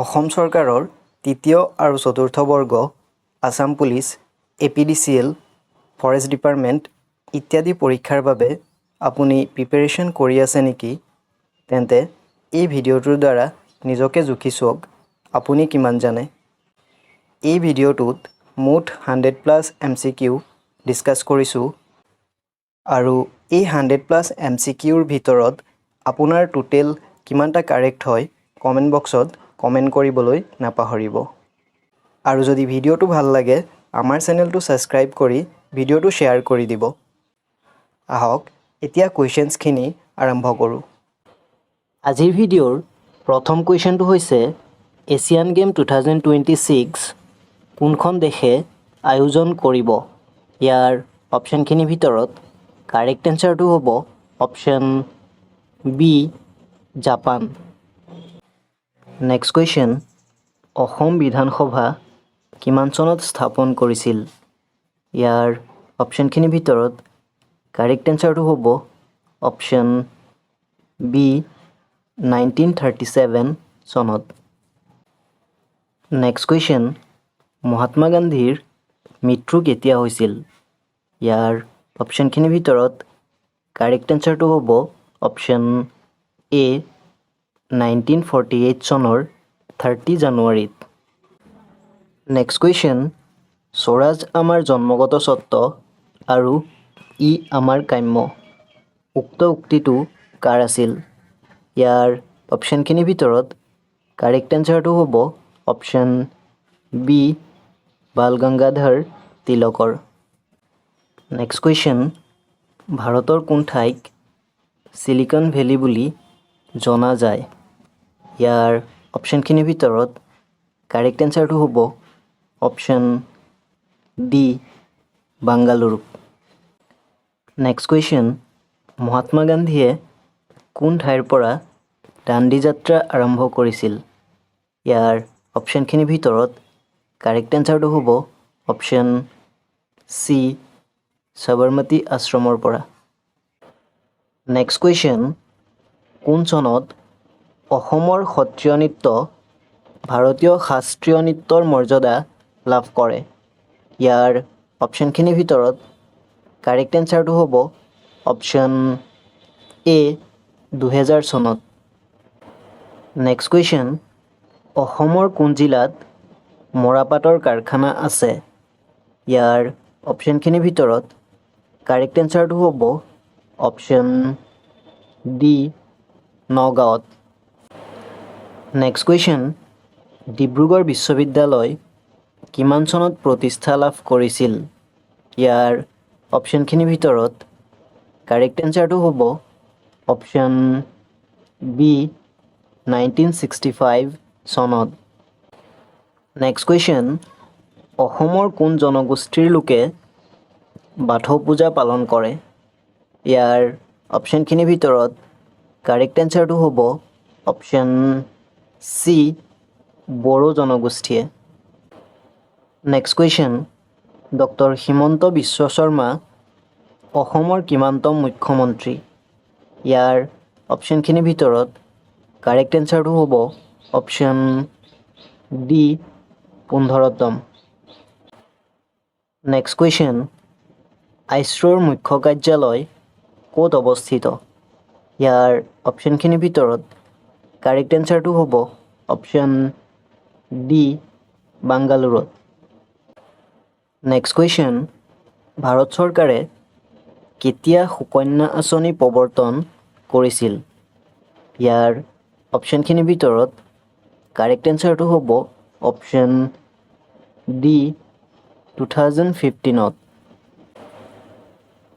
অসম চৰকাৰৰ তৃতীয় আৰু চতুৰ্থ বৰ্গ, Assam police, APDCL, forest department ইত্যাদি পৰীক্ষাৰ বাবে আপুনি প্ৰিপেৰেশ্যন কৰি আছে নেকি? তেন্তে এই ভিডিঅ'টোৰ দ্বাৰা নিজকে জুখি চাওক আপুনি কিমান জানে। এই ভিডিঅ'টোত মুঠ 100+ MCQ ডিছকাছ কৰিছোঁ আৰু এই 100+ MCQৰ ভিতৰত আপোনাৰ টোটেল কিমানটা কাৰেক্ট হয় কমেণ্ট বক্সত কমেণ্ট কৰিবলৈ নাপাহৰিব। আৰু যদি ভিডিঅ'টো ভাল লাগে আমাৰ চেনেলটো ছাবস্ক্ৰাইব কৰি ভিডিঅ'টো শ্বেয়াৰ কৰি দিব। আহক এতিয়া কুৱেশ্যনছখিনি আৰম্ভ কৰোঁ। আজিৰ ভিডিঅ'ৰ প্ৰথম কুৱেশ্যনটো হৈছে এছিয়ান গেম 2026 কোনখন দেশে আয়োজন কৰিব? ইয়াৰ অপশ্যনখিনিৰ ভিতৰত কাৰেক্ট এনচাৰটো হ'ব option B, Japan. Next question, Assam বিধানসভা কিমান চনত স্থাপন কৰিছিল? ইয়াৰ অপশ্যনখিনিৰ ভিতৰত কাৰেক্ট এনচাৰটো হ'ব অপশ্যন বি, 1937 চনত। নেক্সট কুৱেশ্যন, মহাত্মা গান্ধীৰ মৃত্যু কেতিয়া হৈছিল? ইয়াৰ অপশ্যনখিনিৰ ভিতৰত কাৰেক্ট এনচাৰটো হ'ব অপশ্যন এ, 1948 চনৰ 30 জানুৱাৰীত। নেক্সট কুৱেশ্যন, স্বৰাজ আমাৰ জন্মগত স্বত্ব আৰু ই আমাৰ কাম্য। উক্ত উক্তিটো কাৰ আছিল? ইয়াৰ অপশ্যনখিনিৰ ভিতৰত কাৰেক্ট এনচাৰটো হ'ব option B, Bal Gangadhar তিলকৰ। Next question, ভাৰতৰ কোন ঠাইক চিলিকন ভেলী বুলি জনা যায়? ইয়াৰ অপশ্যনখিনিৰ ভিতৰত কাৰেক্ট এনচাৰটো হ'ব option D, Bengaluru. Next question, Mahatma গান্ধীয়ে কোন ঠাইৰ পৰা দাণ্ডি যাত্ৰা আৰম্ভ কৰিছিল? ইয়াৰ অপশ্যনখিনিৰ ভিতৰত কাৰেক্ট এনচাৰটো হ'ব অপশ্যন চি, সবৰমতী আশ্ৰমৰ পৰা। নেক্সট কুৱেশ্যন, কোন চনত অসমৰ সত্ৰীয় নৃত্য ভাৰতীয় শাস্ত্ৰীয় নৃত্যৰ মৰ্যাদা লাভ কৰে? ইয়াৰ অপশ্যনখিনিৰ ভিতৰত কাৰেক্ট এনচাৰটো হ'ব অপশ্যন এ, 2000 চনত। নেক্সট কুৱেশ্যন, অসমৰ কোন জিলাত মৰাপাটৰ কাৰখানা আছে? ইয়াৰ অপশ্যনখিনিৰ ভিতৰত কাৰেক্ট এনচাৰটো হ'ব অপশ্যন ডি, নগাঁৱত। নেক্সট কুৱেশ্যন, ডিব্ৰুগড় বিশ্ববিদ্যালয় কিমান চনত প্ৰতিষ্ঠা লাভ কৰিছিল? ইয়াৰ অপশ্যনখিনিৰ ভিতৰত কাৰেক্ট এনচাৰটো হ'ব অপশ্যন বি, 1965 চনত। নেক্সট কুৱেশ্যন, অসমৰ কোন জনগোষ্ঠীৰ লোকে বাথৌ পূজা পালন কৰে? ইয়াৰ অপশ্যনখিনিৰ ভিতৰত কাৰেক্ট এনচাৰটো হ'ব অপশ্যন চি, বড়ো জনগোষ্ঠীয়ে। Next question, doctor Himanta Biswa Sarma অসমৰ কিমানতম মুখ্যমন্ত্ৰী? ইয়াৰ অপশ্যনখিনিৰ ভিতৰত কাৰেক্ট এনচাৰটো হ'ব অপশ্যন ডি, 15তম। নেক্সট কুৱেশ্যন, আইছৰোৰ মুখ্য কাৰ্যালয় ক'ত অৱস্থিত? ইয়াৰ অপশ্যনখিনিৰ ভিতৰত কাৰেক্ট এনচাৰটো হ'ব অপশ্যন ডি, বাংগালুৰুত। নেক্সট কুৱেশ্যন, ভাৰত চৰকাৰে কেতিয়া সুকন্যা আঁচনি প্ৰৱৰ্তন কৰিছিল? ইয়াৰ অপশ্যনখিনিৰ ভিতৰত কাৰেক্ট এনচাৰটো হ'ব অপশ্যন ডি, 2015ত।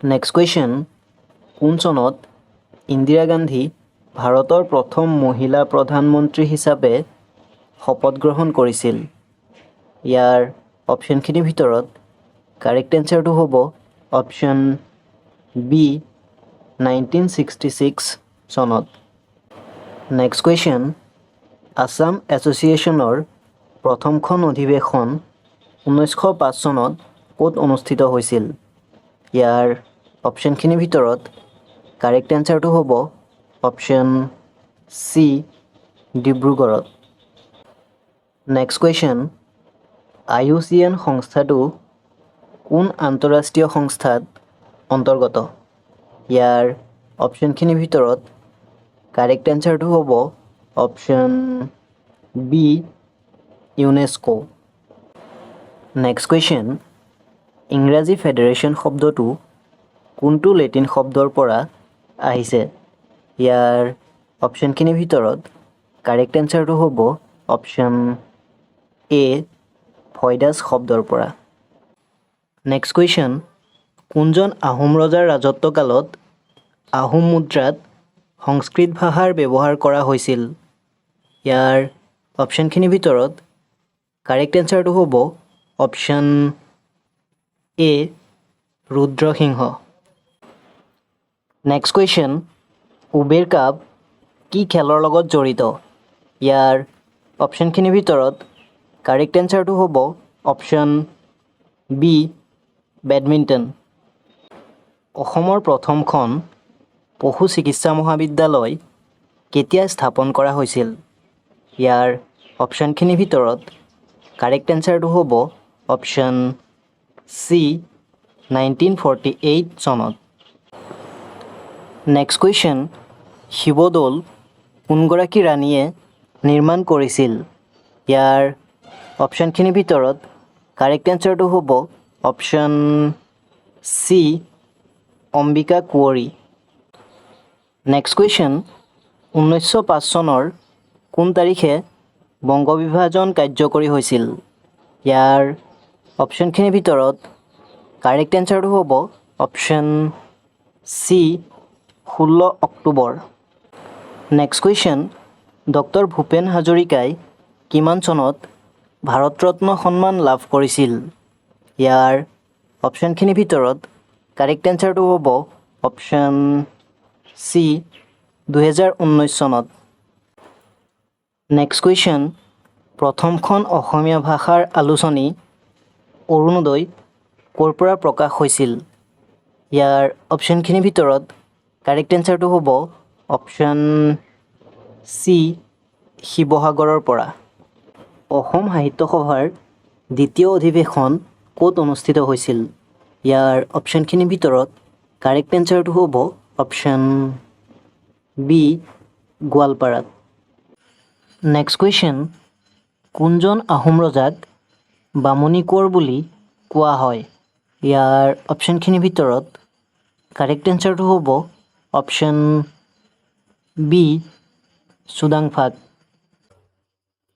নেক্সট কুৱেশ্যন, কোন চনত ইন্দিৰা গান্ধী ভাৰতৰ প্ৰথম মহিলা প্ৰধানমন্ত্ৰী হিচাপে শপত গ্ৰহণ কৰিছিল? ইয়াৰ অপশ্যনখিনিৰ ভিতৰত কাৰেক্ট এনচাৰটো হ'ব অপশ্যন বি, 1966 চনত। নেক্সট কুৱেশ্যন, আছাম এছ'চিয়েশ্যনৰ প্ৰথমখন অধিৱেশন 1905 চনত ক'ত অনুষ্ঠিত হৈছিল? ইয়াৰ অপশ্যনখিনিৰ ভিতৰত কাৰেক্ট এনচাৰটো হ'ব অপশ্যন চি, ডিব্ৰুগড়ত। নেক্সট কুৱেশ্যন, IUCN সংস্থাটো কোন আন্তঃৰাষ্ট্ৰীয় সংস্থাত অন্তৰ্গত? ইয়াৰ অপশ্যনখিনিৰ ভিতৰত কাৰেক্ট এনচাৰটো হ'ব option B, UNESCO. Next question, ইংৰাজী ফেডাৰেশ্যন শব্দটো কোনটো লেটিন শব্দৰ পৰা আহিছে? ইয়াৰ অপশ্যনখিনিৰ ভিতৰত কাৰেক্ট এনচাৰটো হ'ব অপশ্যন এ, ভইডাছ শব্দৰ পৰা। নেক্সট কুৱেশ্যন, কোনজন আহোম ৰজাৰ ৰাজত্বকালত আহোম মুদ্ৰাত সংস্কৃত ভাষাৰ ব্যৱহাৰ কৰা হৈছিল? ইয়াৰ অপশ্যনখিনিৰ ভিতৰত কাৰেক্ট এনচাৰটো হ'ব option A, Rudrasingha. Next question, Uber cup কি খেলৰ লগত জড়িত? ইয়াৰ অপশ্যনখিনিৰ ভিতৰত কাৰেক্ট এনচাৰটো হ'ব অপশ্যন বি, বেডমিণ্টন। অসমৰ প্ৰথমখন পশু চিকিৎসা মহাবিদ্যালয় কেতিয়া স্থাপন কৰা হৈছিল? ইয়াৰ অপশ্যনখিনিৰ ভিতৰত কাৰেক্ট এনচাৰটো হ'ব অপশ্যন চি, 1948 চনত। নেক্সট কুৱেশ্যন, শিৱদৌল কোনগৰাকী ৰাণীয়ে নিৰ্মাণ কৰিছিল? ইয়াৰ অপশ্যনখিনিৰ ভিতৰত কাৰেক্ট এনচাৰটো হ'ব অপশ্যন চি, অম্বিকা কুঁৱৰী। নেক্সট কুৱেশ্যন, 1905 চনৰ কোন তাৰিখে বংগ বিভাজন কাৰ্যকৰী হৈছিল? ইয়াৰ অপশ্যনখিনিৰ ভিতৰত কাৰেক্ট এনচাৰটো হ'ব option C, 16 October. Next question, doctor Bhupen হাজৰিকাই কিমান চনত ভাৰত ৰত্ন সন্মান লাভ কৰিছিল? ইয়াৰ অপশ্যনখিনিৰ ভিতৰত কাৰেক্ট এনচাৰটো হ'ব অপশ্যন চি, 2019 চনত। নেক্সট কুৱেশ্যন, প্ৰথমখন অসমীয়া ভাষাৰ আলোচনী অৰুণোদয় ক'ৰ পৰা প্ৰকাশ হৈছিল? ইয়াৰ অপশ্যনখিনিৰ ভিতৰত কাৰেক্ট এনচাৰটো হ'ব অপশ্যন চি, শিৱসাগৰৰ পৰা। অসম সাহিত্য সভাৰ দ্বিতীয় অধিৱেশন ক'ত অনুষ্ঠিত হৈছিল? ইয়াৰ অপশ্যনখিনিৰ ভিতৰত কাৰেক্ট এনচাৰটো হ'ব অপশ্যন বি, গোৱালপাৰাত। নেক্সট কুৱেশ্যন, কোনজন আহোম ৰজাক বামুণী কোঁৱৰ বুলি কোৱা হয়? ইয়াৰ অপশ্যনখিনিৰ ভিতৰত কাৰেক্ট এনচাৰটো হ'ব option B, Sudangpha.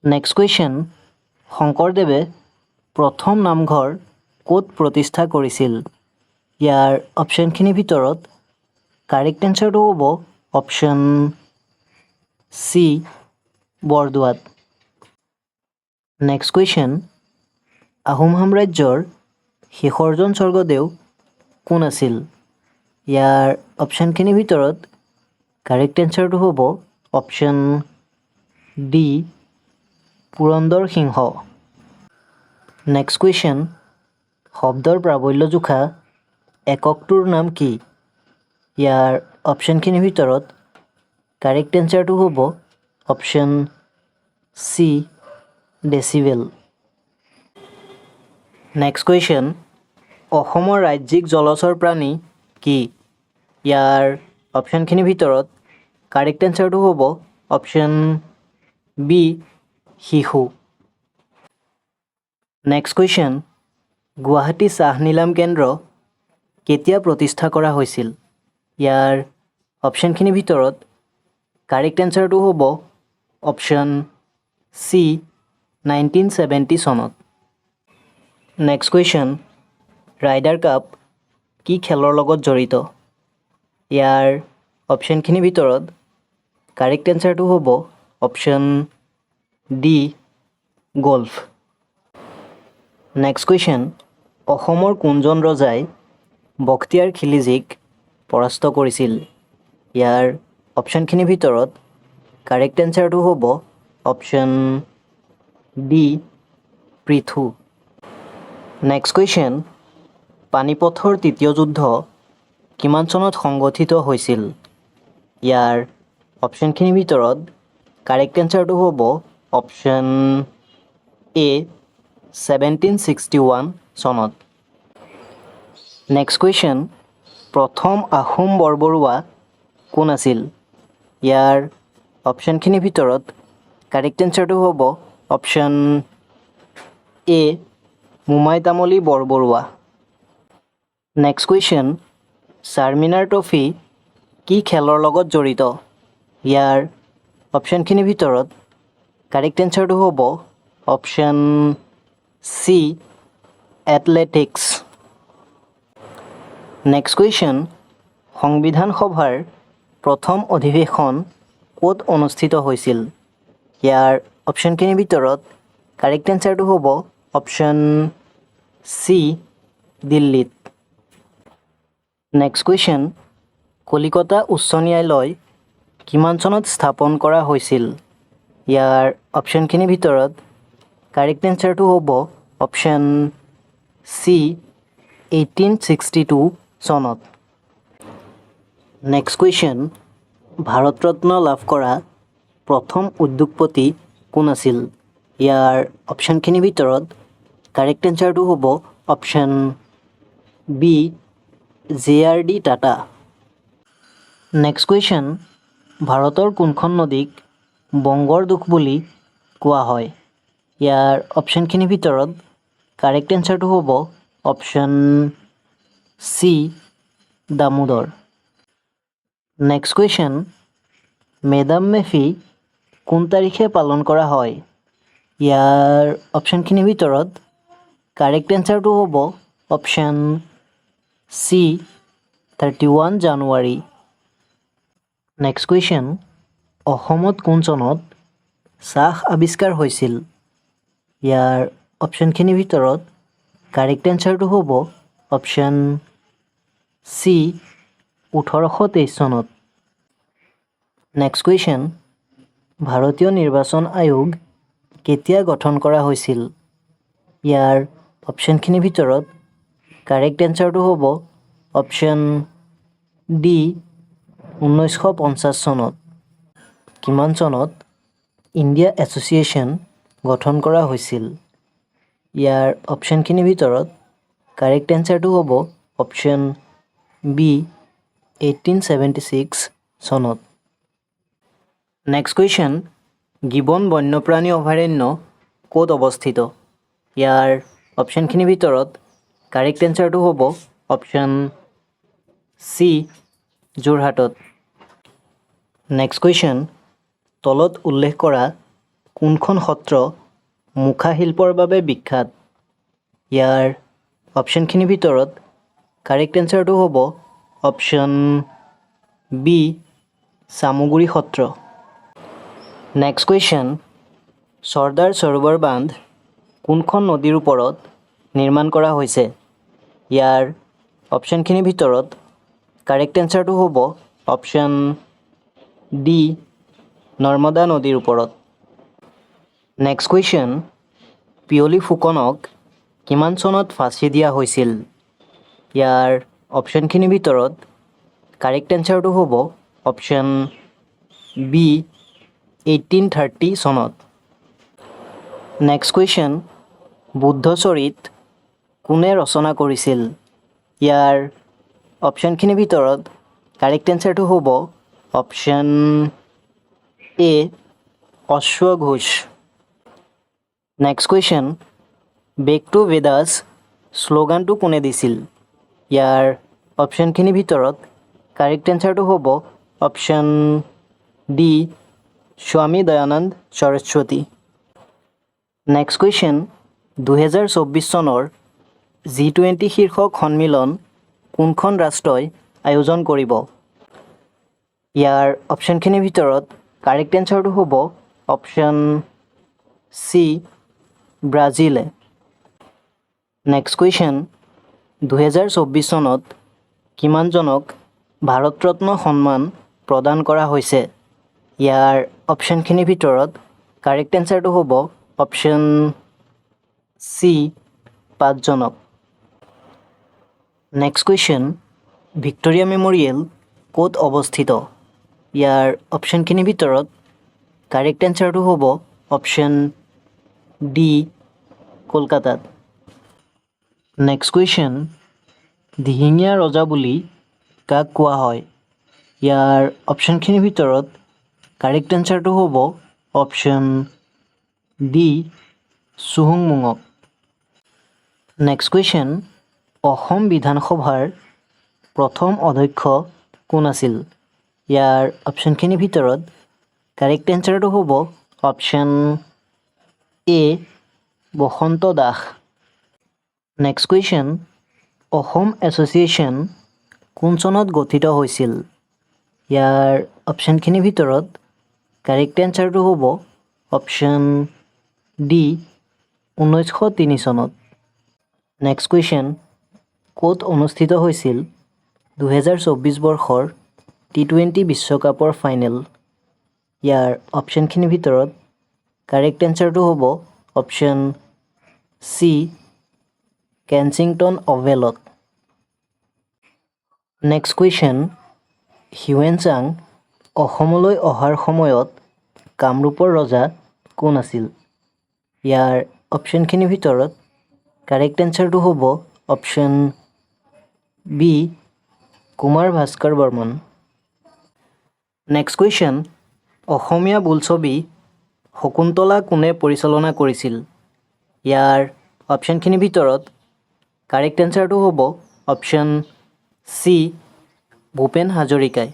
Next question, শংকৰদেৱে প্ৰথম নামঘৰ ক'ত প্ৰতিষ্ঠা কৰিছিল? ইয়াৰ অপশ্যনখিনিৰ ভিতৰত কাৰেক্ট এনচাৰটো হ'ব অপশ্যন চি, বৰদোৱাত। নেক্সট কুৱেশ্যন, আহোম সাম্ৰাজ্যৰ শেষৰজন স্বৰ্গদেউ কোন আছিল? ইয়াৰ অপশ্যনখিনিৰ ভিতৰত কাৰেক্ট এনচাৰটো হ'ব অপশ্যন ডি, পুৰন্দৰ সিংহ। নেক্সট কুৱেশ্যন, শব্দৰ প্ৰাবল্য জোখা এককটোৰ নাম কি? ইয়াৰ অপশ্যনখিনিৰ ভিতৰত কাৰেক্ট এনচাৰটো হ'ব option C, decibel. Next question, অসমৰ ৰাজ্যিক জলচৰ প্ৰাণী কি? ইয়াৰ অপশ্যনখিনিৰ ভিতৰত কাৰেক্ট এনচাৰটো হ'ব অপশ্যন বি, শিশু। নেক্সট কুৱেশ্যন, গুৱাহাটী চাহ নিলাম কেন্দ্ৰ কেতিয়া প্ৰতিষ্ঠা কৰা হৈছিল? ইয়াৰ অপশ্যনখিনিৰ ভিতৰত কাৰেক্ট এনচাৰটো হ'ব অপশ্যন চি, 1970 চনত। নেক্সট কুৱেশ্যন, ৰাইডাৰ কাপ কি খেলৰ লগত জড়িত? ইয়াৰ অপশ্যনখিনিৰ ভিতৰত কাৰেক্ট এনচাৰটো হ'ব option D, golf. Next question, অসমৰ কোনজন ৰজাই বখতিয়াৰ খিলিজীক পৰাস্ত কৰিছিল? ইয়াৰ অপশ্যনখিনিৰ ভিতৰত কাৰেক্ট এনচাৰটো হ'ব option D, Prithu. Next question, পানিপথৰ তৃতীয় যুদ্ধ কিমান চনত সংঘটিত হৈছিল? ইয়াৰ অপশ্যনখিনিৰ ভিতৰত কাৰেক্ট এনচাৰটো হ'ব অপশ্যন এ 1761 চনত। নেক্সট কুৱেশ্যন, প্ৰথম আহোম বৰবৰুৱা কোন আছিল? ইয়াৰ অপশ্যনখিনিৰ ভিতৰত কাৰেক্ট এনচাৰটো হ'ব option A Momai Tamuli Borbarua. Next question, Charminar trophy কি খেলৰ লগত জড়িত? ইয়াৰ অপশ্যনখিনিৰ ভিতৰত কাৰেক্ট এনচাৰটো হ'ব option C athletics. Next question, সংবিধান সভাৰ প্ৰথম অধিৱেশন ক'ত অনুষ্ঠিত হৈছিল? ইয়াৰ অপশ্যনখিনিৰ ভিতৰত কাৰেক্ট এনচাৰটো হ'ব অপশ্যন চি দিল্লীত। নেক্সট কুৱেশ্যন, কলিকতা উচ্চ ন্যায়ালয় কিমান চনত স্থাপন কৰা হৈছিল? ইয়াৰ অপশ্যনখিনিৰ ভিতৰত কাৰেক্ট এনচাৰটো হ'ব অপশ্যন চি 1862 চনত। নেক্সট কুৱেশ্যন, ভাৰত ৰত্ন লাভ কৰা প্ৰথম উদ্যোগপতি কোন আছিল? ইয়াৰ অপশ্যনখিনিৰ ভিতৰত কাৰেক্ট এনচাৰটো হ'ব option B JRD Tata. Next question, ভাৰতৰ কোনখন নদীক বংগৰ দুখ বুলি কোৱা হয়? ইয়াৰ অপশ্যনখিনিৰ ভিতৰত কাৰেক্ট এনচাৰটো হ'ব option C Damodar. Next question, Medam Mephi কোন তাৰিখে পালন কৰা হয়? ইয়াৰ অপশ্যনখিনিৰ ভিতৰত কাৰেক্ট এনচাৰটো হ'ব অপশ্যন চি 31 জানুৱাৰী। নেক্সট কুৱেশ্যন, অসমত কোন চনত চাহ আৱিষ্কাৰ হৈছিল? ইয়াৰ অপশ্যনখিনিৰ ভিতৰত কাৰেক্ট এনচাৰটো হ'ব অপশ্যন চি 1823 চনত। নেক্সট কুৱেশ্যন, ভাৰতীয় নিৰ্বাচন আয়োগ কেতিয়া গঠন কৰা হৈছিল? ইয়াৰ অপশ্যনখিনিৰ ভিতৰত কাৰেক্ট এনচাৰটো হ'ব অপশ্যন ডি 1950 চনত। কিমান চনত ইণ্ডিয়া এছ'চিয়েশ্যন গঠন কৰা হৈছিল? ইয়াৰ অপশ্যনখিনিৰ ভিতৰত কাৰেক্ট এনচাৰটো হ'ব অপশ্যন বি 1876 চনত। নেক্সট কুৱেশ্যন, গিবন বন্যপ্ৰাণী অভয়াৰণ্য ক'ত অৱস্থিত? ইয়াৰ অপশ্যনখিনিৰ ভিতৰত কাৰেক্ট এনচাৰটো হ'ব অপশ্যন চি যোৰহাটত। নেক্সট কুৱেশ্যন, তলত উল্লেখ কৰা কোনখন সত্ৰ মুখা শিল্পৰ বাবে বিখ্যাত? ইয়াৰ অপশ্যনখিনিৰ ভিতৰত কাৰেক্ট এনচাৰটো হ'ব অপশ্যন বি চামগুৰি সত্ৰ। নেক্সট কুৱেশ্যন, চৰ্দাৰ সৰোবৰ বান্ধ কোনখন নদীৰ ওপৰত নিৰ্মাণ কৰা হৈছে? ইয়াৰ অপশ্যনখিনিৰ ভিতৰত কাৰেক্ট এনচাৰটো হ'ব অপশ্যন ডি নৰ্মদা নদীৰ ওপৰত। নেক্সট কুৱেশ্যন, পিয়লি ফুকনক কিমান চনত ফাঁচি দিয়া হৈছিল? ইয়াৰ অপশ্যনখিনিৰ ভিতৰত কাৰেক্ট এনচাৰটো হ'ব অপশ্যন বি 1830 চনত। নেক্সট কুৱেশ্যন, বুদ্ধচৰিত কোনে ৰচনা কৰিছিল? ইয়াৰ অপশ্যনখিনিৰ ভিতৰত কাৰেক্ট এনচাৰটো হ'ব অপশ্যন এ অশ্বঘোষ। Next question, back to Vedas শ্লোগানটো কোনে দিছিল? ইয়াৰ অপশ্যনখিনিৰ ভিতৰত কাৰেক্ট এনচাৰটো হ'ব অপশ্যন ডি স্বামী দয়ানন্দ সৰস্বতী। নেক্সট কুৱেশ্যন, 2024 চনৰ G20 শীৰ্ষক সন্মিলন কোনখন ৰাষ্ট্ৰই আয়োজন কৰিব? ইয়াৰ অপশ্যনখিনিৰ ভিতৰত কাৰেক্ট এনচাৰটো হ'ব অপশ্যন চি ব্ৰাজিলে। নেক্সট কুৱেশ্যন, 2024 চনত কিমানজনক ভাৰত ৰত্ন সন্মান প্ৰদান কৰা হৈছে? ইয়াৰ অপশ্যনখিনিৰ ভিতৰত কাৰেক্ট এনচাৰটো হ'ব অপশ্যন চি 5জনক। নেক্সট কুৱেশ্যন, ভিক্টৰিয়া মেম'ৰিয়েল ক'ত অৱস্থিত? ইয়াৰ অপশ্যনখিনিৰ ভিতৰত কাৰেক্ট এনচাৰটো হ'ব অপশ্যন ডি কলকাতাত। নেক্সট কুৱেশ্যন, দিহিঙীয়া ৰজা বুলি কাক কোৱা হয়? ইয়াৰ অপশ্যনখিনিৰ ভিতৰত কাৰেক্ট এনচাৰটো হ'ব অপশ্যন ডি চুহুংমুঙক। নেক্সট কুৱেশ্যন, অসম বিধানসভাৰ প্ৰথম অধ্যক্ষ কোন আছিল? ইয়াৰ অপশ্যনখিনিৰ ভিতৰত কাৰেক্ট এনচাৰটো হ'ব অপশ্যন এ বসন্ত Das. Next question, Assam association কোন চনত গঠিত হৈছিল? ইয়াৰ অপশ্যনখিনিৰ ভিতৰত কাৰেক্ট এনচাৰটো হ'ব অপশ্যন ডি 1903 চনত। নেক্সট কুৱেশ্যন, ক'ত অনুষ্ঠিত হৈছিল 2024 বৰ্ষৰ T20 বিশ্বকাপৰ ফাইনেল? ইয়াৰ অপশ্যনখিনিৰ ভিতৰত কাৰেক্ট এনচাৰটো হ'ব অপশ্যন চি কেনচিংটন অভেলত। নেক্সট কুৱেশ্যন, হিউৱেন চাং অসমলৈ অহাৰ সময়ত কামৰূপৰ ৰজা কোন আছিল? ইয়াৰ অপশ্যনখিনিৰ ভিতৰত কাৰেক্ট এনচাৰটো হ'ব option B Kumar Bhaskar Barman. Next question, Asomiya বোলছবি শকুন্তলা কোনে পৰিচালনা কৰিছিল? ইয়াৰ অপশ্যনখিনিৰ ভিতৰত কাৰেক্ট এনচাৰটো হ'ব অপশ্যন চি ভূপেন হাজৰিকাই।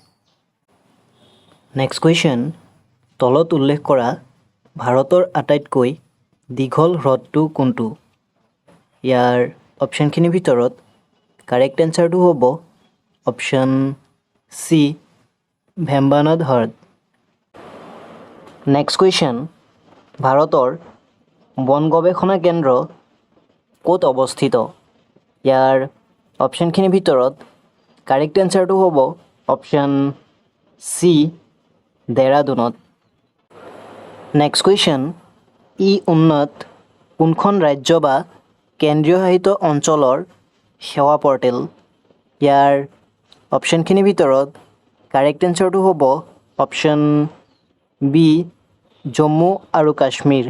নেক্সট কুৱেশ্যন, তলত উল্লেখ কৰা ভাৰতৰ আটাইতকৈ দীঘল হ্ৰদটো কোনটো? ইয়াৰ অপশ্যনখিনিৰ ভিতৰত কাৰেক্ট এনচাৰটো হ'ব অপশ্যন চি ভেম্বানাড হ্ৰদ। নেক্সট কুৱেশ্যন, ভাৰতৰ বন গৱেষণা কেন্দ্ৰ ক'ত অৱস্থিত? ইয়াৰ অপশ্যনখিনিৰ ভিতৰত কাৰেক্ট এনচাৰটো হ'ব অপশ্যন চি দেৰাডুনত। নেক্সট কুৱেশ্যন, ই উন্নত কোনখন ৰাজ্য বা কেন্দ্ৰীয় শাসিত অঞ্চলৰ সেৱা পৰ্টেল? ইয়াৰ অপশ্যনখিনিৰ ভিতৰত কাৰেক্ট এনচাৰটো হ'ব অপশ্যন বি জম্মু আৰু কাশ্মীৰ।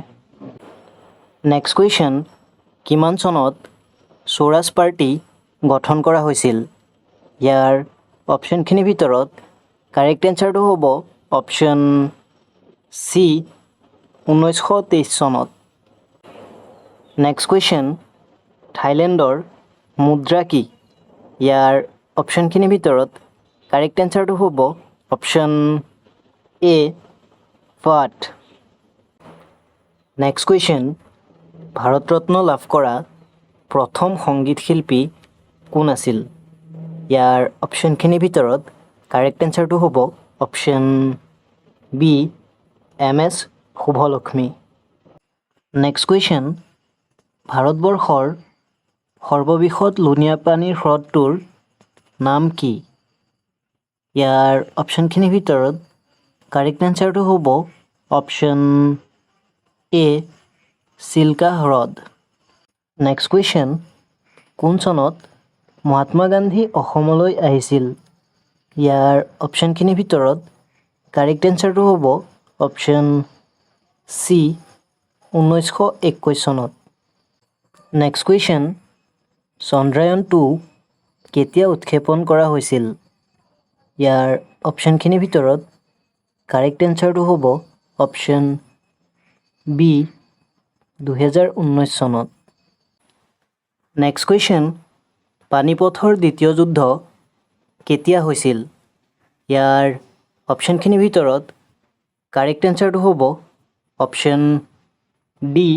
নেক্সট কুৱেশ্যন, কিমান চনত স্বৰাজ পাৰ্টি গঠন কৰা হৈছিল? ইয়াৰ অপশ্যনখিনিৰ ভিতৰত কাৰেক্ট এনচাৰটো হ'ব অপশ্যন চি 1923 চনত। নেক্সট কুৱেশ্যন, থাইলেণ্ডৰ মুদ্ৰা কি? ইয়াৰ অপশ্যনখিনিৰ ভিতৰত কাৰেক্ট এনচাৰটো হ'ব অপশ্যন এ ফাট। নেক্সট কুৱেশ্যন, ভাৰত ৰত্ন লাভ কৰা প্ৰথম সংগীত শিল্পী কোন আছিল? ইয়াৰ অপশ্যনখিনিৰ ভিতৰত কাৰেক্ট এনচাৰটো হ'ব option B MS Subbulakshmi. Next question, ভাৰতবৰ্ষৰ সৰ্ববৃহৎ লুণীয়া পানীৰ হ্ৰদটোৰ নাম কি? ইয়াৰ অপশ্যনখিনিৰ ভিতৰত কাৰেক্ট এনচাৰটো হ'ব অপশ্যন এ চিল্কা হ্ৰদ। নেক্সট কুৱেশ্যন, কোন চনত মহাত্মা গান্ধী অসমলৈ আহিছিল? ইয়াৰ অপশ্যনখিনিৰ ভিতৰত কাৰেক্ট এনচাৰটো হ'ব অপশ্যন চি 1921 চনত। নেক্সট কুৱেশ্যন, চন্দ্ৰায়ন-2 কেতিয়া উৎক্ষেপণ কৰা হৈছিল? ইয়াৰ অপশ্যনখিনিৰ ভিতৰত কাৰেক্ট এনচাৰটো হ'ব অপশ্যন বি 2019 চনত। নেক্সট কুৱেশ্যন, পানিপথৰ দ্বিতীয় যুদ্ধ কেতিয়া হৈছিল? ইয়াৰ অপশ্যনখিনিৰ ভিতৰত কাৰেক্ট এনচাৰটো হ'ব অপশ্যন ডি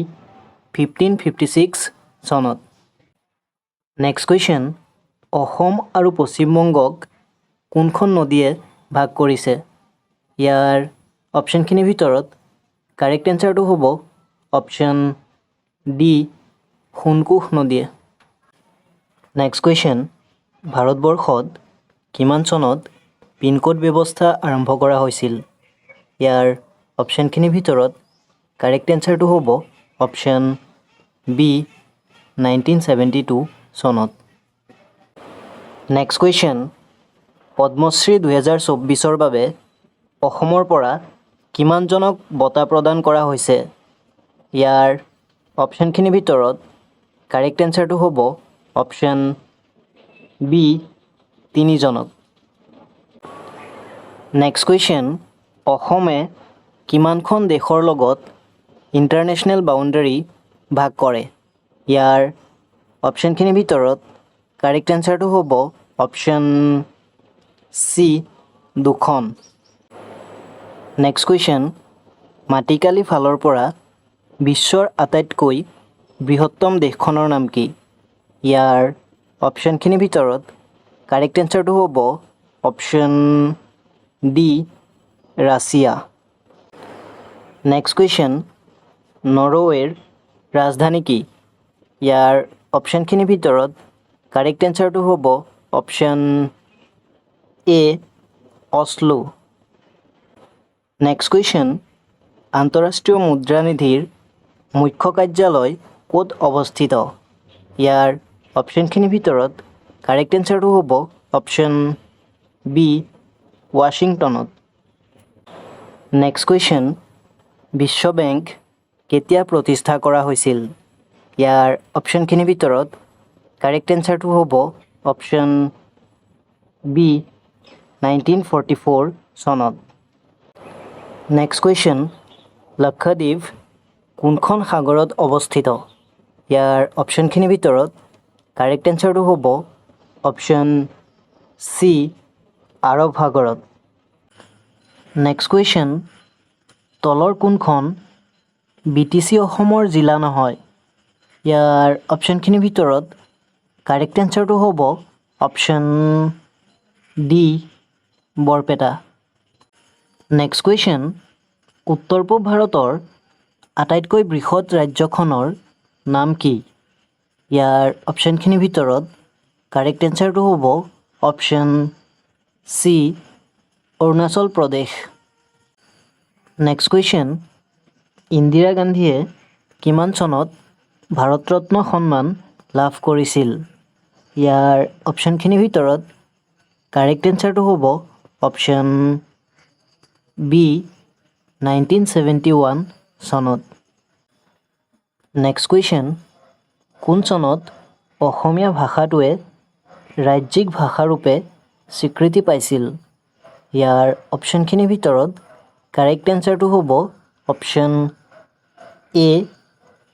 1556 চনত। নেক্সট কুৱেশ্যন, অসম আৰু পশ্চিমবংগক কোনখন নদীয়ে ভাগ কৰিছে? ইয়াৰ অপশ্যনখিনিৰ ভিতৰত কাৰেক্ট এনচাৰটো হ'ব অপশ্যন ডি সোণকোষ নদীয়ে। নেক্সট কুৱেশ্যন, ভাৰতবৰ্ষত কিমান চনত পিনক'ড ব্যৱস্থা আৰম্ভ কৰা হৈছিল? ইয়াৰ অপশ্যনখিনিৰ ভিতৰত কাৰেক্ট এনচাৰটো হ'ব অপশ্যন বি 1972 চনত। নেক্সট কুৱেশ্যন, পদ্মশ্ৰী 2024ৰ বাবে অসমৰ পৰা কিমানজনক বঁটা প্ৰদান কৰা হৈছে? ইয়াৰ অপশ্যনখিনিৰ ভিতৰত কাৰেক্ট এনচাৰটো হ'ব অপশ্যন বি 3 জনক। নেক্সট কুৱেশ্যন, অসমে কিমানখন দেশৰ লগত ইণ্টাৰনেশ্যনেল বাউণ্ডাৰী ভাগ কৰে? ইয়াৰ অপশ্যনখিনিৰ ভিতৰত কাৰেক্ট এনচাৰটো হ'ব অপশ্যন চি 2খন। নেক্সট কুৱেশ্যন, মাটিকালি ফালৰ পৰা বিশ্বৰ আটাইতকৈ বৃহত্তম দেশখনৰ নাম কি? ইয়াৰ অপশ্যনখিনিৰ ভিতৰত কাৰেক্ট এনচাৰটো হ'ব option D Russia. Next question, নৰৱেৰ ৰাজধানী কি? ইয়াৰ অপশ্যনখিনিৰ ভিতৰত কাৰেক্ট এনচাৰটো হ'ব option A Oslo. Next question, আন্তঃৰাষ্ট্ৰীয় মুদ্ৰা নিধিৰ মুখ্য কাৰ্যালয় ক'ত অৱস্থিত? ইয়াৰ অপশ্যনখিনিৰ ভিতৰত কাৰেক্ট এনচাৰটো হ'ব অপশ্যন বি ৱাশ্বিংটনত। নেক্সট কুৱেশ্যন, বিশ্ব বেংক কেতিয়া প্ৰতিষ্ঠা কৰা হৈছিল? ইয়াৰ অপশ্যনখিনিৰ ভিতৰত কাৰেক্ট এনচাৰটো হ'ব অপশ্যন বি 1944 চনত। নেক্সট কুৱেশ্যন, লক্ষদ্বীপ কোনখন সাগৰত অৱস্থিত? ইয়াৰ অপশ্যনখিনিৰ ভিতৰত কাৰেক্ট এনচাৰটো হ'ব অপশ্যন চি আৰৱ সাগৰত। নেক্সট কুৱেশ্যন, তলৰ কোনখন BTC অসমৰ জিলা নহয়? ইয়াৰ অপশ্যনখিনিৰ ভিতৰত কাৰেক্ট এনচাৰটো হ'ব option D Barpeta. Next question, উত্তৰ পূব ভাৰতৰ আটাইতকৈ বৃহৎ ৰাজ্যখনৰ নাম কি? ইয়াৰ অপশ্যনখিনিৰ ভিতৰত কাৰেক্ট এনচাৰটো হ'ব option C Arunachal Pradesh. Next question, Indira গান্ধীয়ে কিমান চনত ভাৰত ৰত্ন সন্মান লাভ কৰিছিল? ইয়াৰ অপশ্যনখিনিৰ ভিতৰত কাৰেক্ট এনচাৰটো হ'ব অপশ্যন বি 1971 চনত। নেক্সট কুৱেশ্যন, কোন চনত অসমীয়া ভাষাটোৱে ৰাজ্যিক ভাষাৰূপে স্বীকৃতি পাইছিল? ইয়াৰ অপশ্যনখিনিৰ ভিতৰত কাৰেক্ট এনচাৰটো হ'ব অপশ্যন এ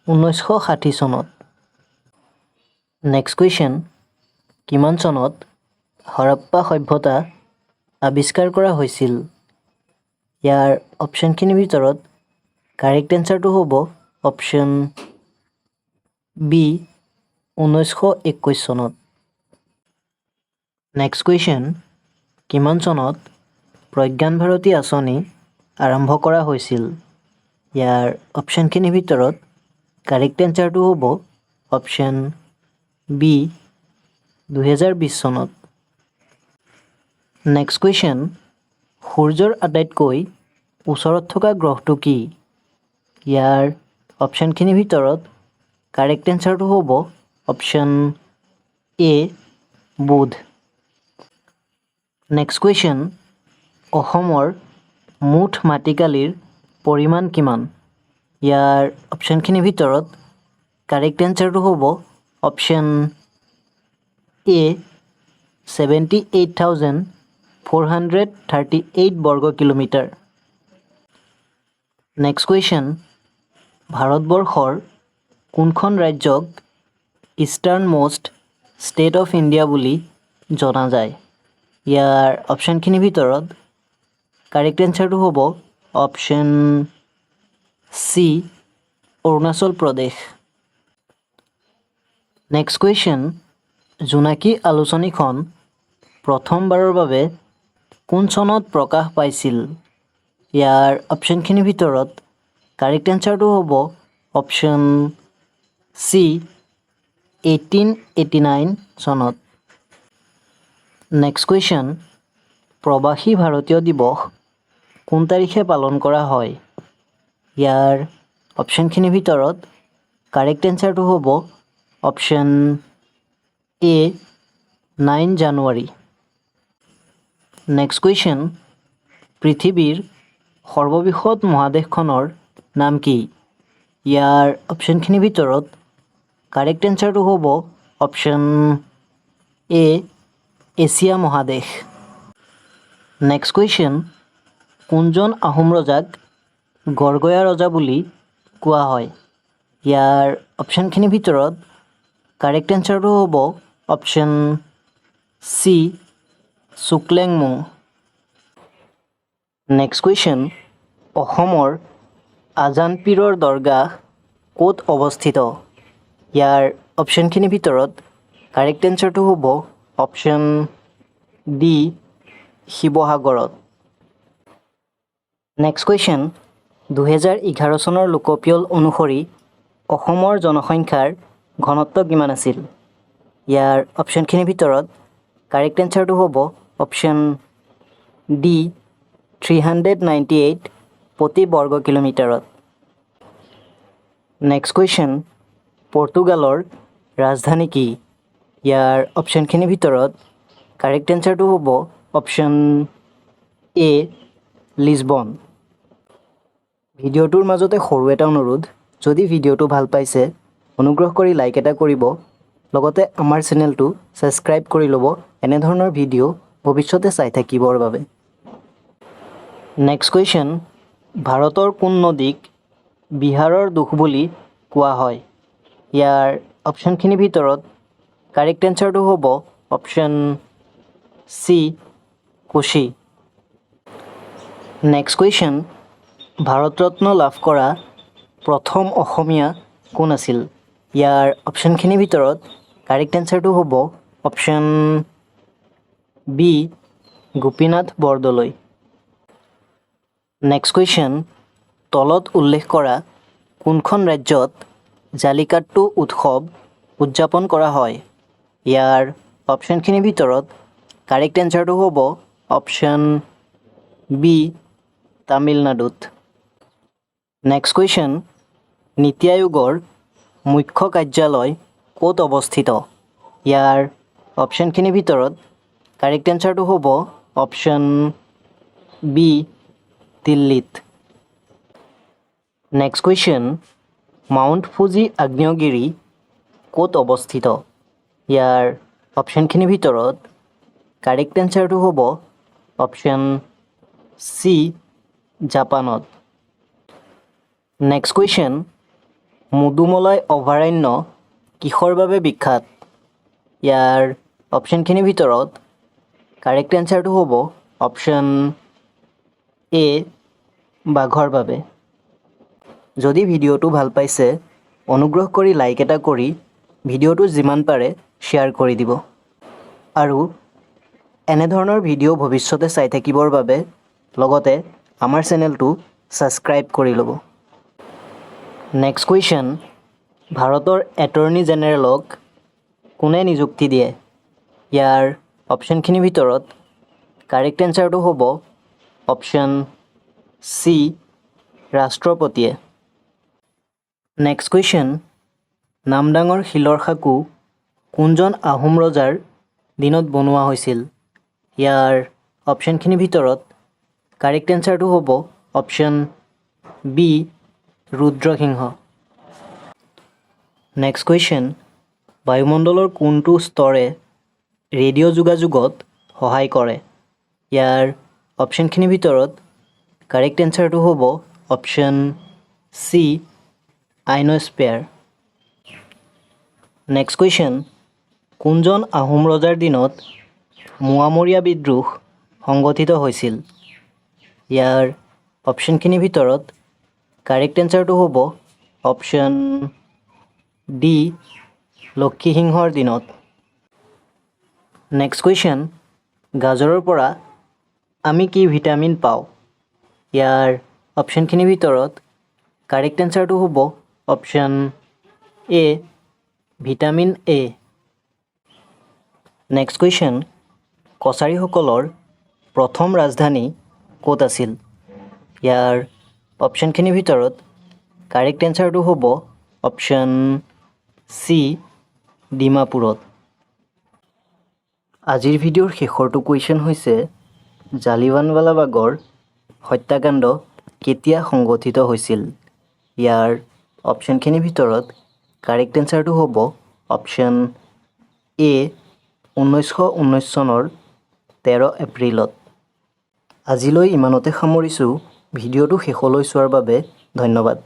1960 চনত। নেক্সট কুৱেশ্যন, কিমান চনত হৰপ্পা সভ্যতা আৱিষ্কাৰ কৰা হৈছিল? ইয়াৰ অপশ্যনখিনিৰ ভিতৰত কাৰেক্ট এনচাৰটো হ'ব অপশ্যন বি 1921 চনত। নেক্সট কুৱেশ্যন, কিমান চনত প্ৰজ্ঞান ভাৰতী আঁচনি আৰম্ভ কৰা হৈছিল? ইয়াৰ অপশ্যনখিনিৰ ভিতৰত কাৰেক্ট এনচাৰটো হ'ব অপশ্যন বি 2020 চনত। নেক্সট কুৱেশ্যন, সূৰ্যৰ আটাইতকৈ ওচৰত থকা গ্ৰহটো কি? ইয়াৰ অপশ্যনখিনিৰ ভিতৰত কাৰেক্ট এনচাৰটো হ'ব অপশ্যন এ বুধ। নেক্সট কুৱেশ্যন, অসমৰ মুঠ মাটিকালিৰ পৰিমাণ কিমান? ইয়াৰ অপশ্যনখিনিৰ ভিতৰত কাৰেক্ট এনচাৰটো হ'ব অপশ্যন এ 78,438 বৰ্গ কিলোমিটাৰ। নেক্সট কুৱেশ্যন, ভাৰতবৰ্ষৰ কোনখন ৰাজ্যক eastern most state of India বুলি জনা যায়? ইয়াৰ অপশ্যনখিনিৰ ভিতৰত কাৰেক্ট এনচাৰটো হ'ব option C Arunachal Pradesh. Next question, জোনাকী আলোচনীখন প্ৰথমবাৰৰ বাবে কোন চনত প্ৰকাশ পাইছিল? ইয়াৰ অপশ্যনখিনিৰ ভিতৰত কাৰেক্ট এনচাৰটো হ'ব অপশ্যন চি 1889 চনত। নেক্সট কুৱেশ্যন, প্ৰৱাসী ভাৰতীয় দিৱস কোন তাৰিখে পালন কৰা হয়? ইয়াৰ অপশ্যনখিনিৰ ভিতৰত কাৰেক্ট এনচাৰটো হ'ব অপশ্যন এ 9 জানুৱাৰী। নেক্সট কুৱেশ্যন, পৃথিৱীৰ সৰ্ববৃহৎ মহাদেশখনৰ নাম কি? ইয়াৰ অপশ্যনখিনিৰ ভিতৰত কাৰেক্ট এনচাৰটো হ'ব অপশ্যন এ এছিয়া মহাদেশ। নেক্সট কুৱেশ্যন, কোনজন আহোম ৰজাক গড়গয়া ৰজা বুলি কোৱা হয়? ইয়াৰ অপশ্যনখিনিৰ ভিতৰত কাৰেক্ট এনচাৰটো হ'ব অপশ্যন চি চুকলেংমুং। নেক্সট কুৱেশ্যন, অসমৰ আজান পীৰৰ দৰগাহ ক'ত অৱস্থিত? ইয়াৰ অপশ্যনখিনিৰ ভিতৰত কাৰেক্ট এনচাৰটো হ'ব অপশ্যন ডি শিৱসাগৰত। নেক্সট কুৱেশ্যন, 2011 চনৰ লোকপিয়ল অনুসৰি অসমৰ জনসংখ্যাৰ ঘনত্ব কিমান আছিল? ইয়াৰ অপশ্যনখিনিৰ ভিতৰত কাৰেক্ট এনচাৰটো হ'ব অপশ্যন ডি 398 প্ৰতি বৰ্গ কিলোমিটাৰত। নেক্সট কুৱেশ্যন, পৰ্তুগালৰ ৰাজধানী কি? ইয়াৰ অপশ্যনখিনিৰ ভিতৰত কাৰেক্ট এনচাৰটো হ'ব অপশ্যন এ লিছবন। ভিডিঅ'টোৰ মাজতে সৰু এটা অনুৰোধ, যদি ভিডিঅ'টো ভাল পাইছে অনুগ্ৰহ কৰি লাইক এটা কৰিব, লগতে আমাৰ চেনেলটো ছাবস্ক্ৰাইব কৰি ল'ব এনেধৰণৰ ভিডিঅ' ভৱিষ্যতে চাই থাকিবৰ বাবে। নেক্সট কুৱেশ্যন, ভাৰতৰ কোন নদীক বিহাৰৰ দুখ বুলি কোৱা হয়? ইয়াৰ অপশ্যনখিনিৰ ভিতৰত কাৰেক্ট এনচাৰটো হ'ব option C Kochi. Next question, Bharat Ratna লাভ কৰা প্ৰথম অসমীয়া কোন আছিল? ইয়াৰ অপশ্যনখিনিৰ ভিতৰত কাৰেক্ট এনচাৰটো হ'ব option B Gopinath Bordoloi. Next question, তলত উল্লেখ কৰা কোনখন ৰাজ্যত জালিকাট্টু উৎসৱ উদযাপন কৰা হয়? ইয়াৰ অপশ্যনখিনিৰ ভিতৰত কাৰেক্ট এনচাৰটো হ'ব অপশ্যন বি তামিলনাডুত। নেক্সট কুৱেশ্যন, নীতি আয়োগৰ মুখ্য কাৰ্যালয় ক'ত অৱস্থিত? ইয়াৰ অপশ্যনখিনিৰ ভিতৰত কাৰেক্ট এনচাৰটো হ'ব অপশ্যন বি দিল্লীত। নেক্সট কুৱেশ্যন, মাউণ্ট ফুজি আগ্নেয়গিৰি ক'ত অৱস্থিত? ইয়াৰ অপশ্যনখিনিৰ ভিতৰত কাৰেক্ট এনচাৰটো হ'ব অপশ্যন চি জাপানত। নেক্সট কুৱেশ্যন, মুদুমলাই অভয়াৰণ্য কিহৰ বাবে বিখ্যাত? ইয়াৰ অপশ্যনখিনিৰ ভিতৰত কাৰেক্ট এনচাৰটো হ'ব অপশ্যন এ বাঘৰ বাবে। যদি ভিডিঅ'টো ভাল পাইছে অনুগ্ৰহ কৰি লাইক এটা কৰি ভিডিঅ'টো যিমান পাৰে শ্বেয়াৰ কৰি দিব, আৰু এনেধৰণৰ ভিডিঅ' ভৱিষ্যতে চাই থাকিবৰ বাবে লগতে আমাৰ চেনেলটো ছাবস্ক্ৰাইব কৰি ল'ব। নেক্সট কুৱেশ্যন, ভাৰতৰ এটৰ্নী জেনেৰেলক কোনে নিযুক্তি দিয়ে? ইয়াৰ অপশ্যনখিনিৰ ভিতৰত কাৰেক্ট এনচাৰটো হ'ব অপশ্যন চি ৰাষ্ট্ৰপতিয়ে। নেক্সট কুৱেশ্যন, নামদাঙৰ শিলৰ সাঁকো কোনজন আহোম ৰজাৰ দিনত বনোৱা হৈছিল? ইয়াৰ অপশ্যনখিনিৰ ভিতৰত কাৰেক্ট এনচাৰটো হ'ব option B Rudrasingha. Next question, বায়ুমণ্ডলৰ কোনটো স্তৰে ৰেডিঅ' যোগাযোগত সহায় কৰে? ইয়াৰ অপশ্যনখিনিৰ ভিতৰত কাৰেক্ট এনচাৰটো হ'ব অপশ্যন চি আইনস্ফেয়াৰ। নেক্সট কুৱেশ্যন, কোনজন আহোম ৰজাৰ দিনত মোৱামৰীয়া বিদ্ৰোহ সংগঠিত হৈছিল? ইয়াৰ অপশ্যনখিনিৰ ভিতৰত কাৰেক্ট এনচাৰটো হ'ব অপশ্যন ডি লক্ষীসিংহৰ দিনত। নেক্সট কুৱেশ্যন, গাজৰৰ পৰা আমি কি ভিটামিন পাওঁ? ইয়াৰ অপশ্যনখিনিৰ ভিতৰত কাৰেক্ট এনচাৰটো হ'ব option A vitamin A. Next question, কছাৰীসকলৰ প্ৰথম ৰাজধানী ক'ত আছিল? ইয়াৰ অপশ্যনখিনিৰ ভিতৰত কাৰেক্ট এনচাৰটো হ'ব অপশ্যন চি ডিমাপুৰত। আজিৰ ভিডিঅ'ৰ শেষৰটো কুৱেশ্যন হৈছে জালিয়ানৱালা বাগৰ হত্যাকাণ্ড কেতিয়া সংঘটিত হৈছিল? ইয়াৰ অপশ্যনখিনিৰ ভিতৰত কাৰেক্ট এনচাৰটো হ'ব অপশ্যন এ 1919 চনৰ 13 এপ্ৰিলত। আজিলৈ ইমানতে সামৰিছোঁ। ভিডিঅ'টো শেষলৈ চোৱাৰ বাবে ধন্যবাদ।